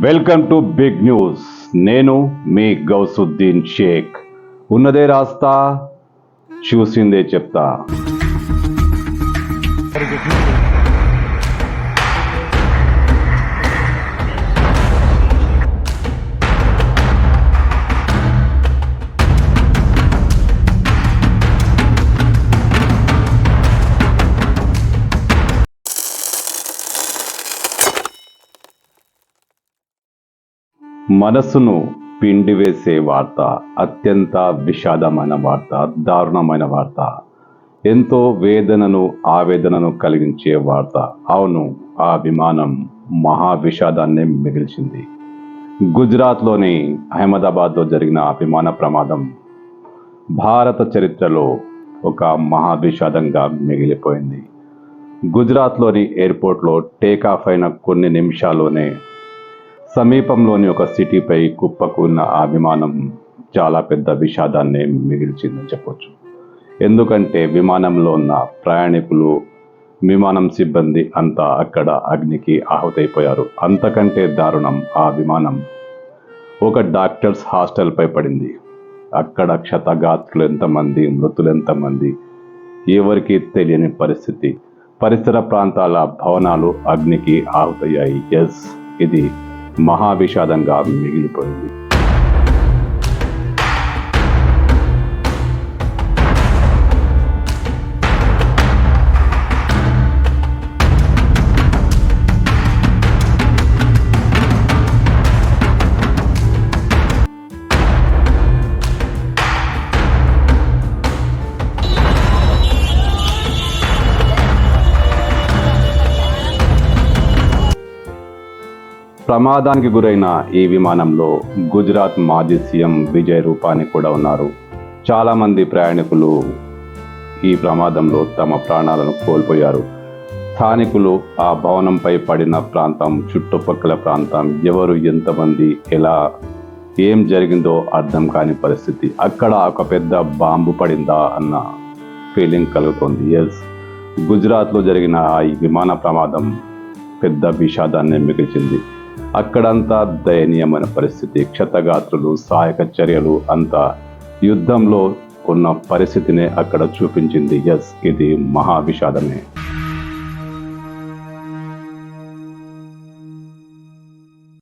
Welcome to big news. నేను మీ గౌసుద్దీన్ షేక్. ఉన్నదే రాస్తా, చూసిందే చెప్తా. మనస్సును పిండివేసే వార్త, అత్యంత విషాదమైన వార్త, దారుణమైన వార్త, ఎంతో వేదనను ఆవేదనను కలిగించే వార్త. అవును, ఆ విమానం మహా విషాదాన్ని మిగిల్చింది. గుజరాత్లోని అహ్మదాబాద్లో జరిగిన ఆ విమాన ప్రమాదం భారత చరిత్రలో ఒక మహా విషాదంగా మిగిలిపోయింది. గుజరాత్లోని ఎయిర్పోర్ట్లో టేకాఫ్ అయిన కొన్ని నిమిషాల్లోనే సమీపంలోని ఒక సిటీపై కుప్పకూలిన ఆ విమానం చాలా పెద్ద విషాదాన్ని మిగిల్చిందని చెప్పొచ్చు. ఎందుకంటే విమానంలో ఉన్న ప్రయాణికులు, విమానం సిబ్బంది అంతా అక్కడ అగ్నికి ఆహుతైపోయారు. అంతకంటే దారుణం, ఆ విమానం ఒక డాక్టర్స్ హాస్టల్పై పడింది. అక్కడ క్షతగాత్రులు ఎంతమంది, మృతులు ఎంతమంది, ఎవరికి తెలియని పరిస్థితి. పరిసర ప్రాంతాల భవనాలు అగ్నికి ఆహుతయ్యాయి. ఎస్, ఇది మహా విషాదంగా మిగిలిపోయింది. ప్రమాదానికి గురైన ఈ విమానంలో గుజరాత్ మాజీ సీఎం విజయ్ రూపానీ కూడా ఉన్నారు. చాలామంది ప్రయాణికులు ఈ ప్రమాదంలో తమ ప్రాణాలను కోల్పోయారు. స్థానికులు ఆ భవనంపై పడిన ప్రాంతం, చుట్టుపక్కల ప్రాంతం, ఎవరు ఎంతమంది, ఎలా, ఏం జరిగిందో అర్థం కాని పరిస్థితి. అక్కడ ఒక పెద్ద బాంబు పడిందా అన్న ఫీలింగ్ కలుగుతోంది. ఎస్, గుజరాత్లో జరిగిన ఈ విమాన ప్రమాదం పెద్ద విషాదాన్ని మిగిల్చింది. అక్కడంతా దయనీయమైన పరిస్థితి, క్షతగాత్రులు, సహాయక చర్యలు, అంతా యుద్ధంలో ఉన్న పరిస్థితినే అక్కడ చూపించింది. ఎస్, ఇది మహా విషాదమే.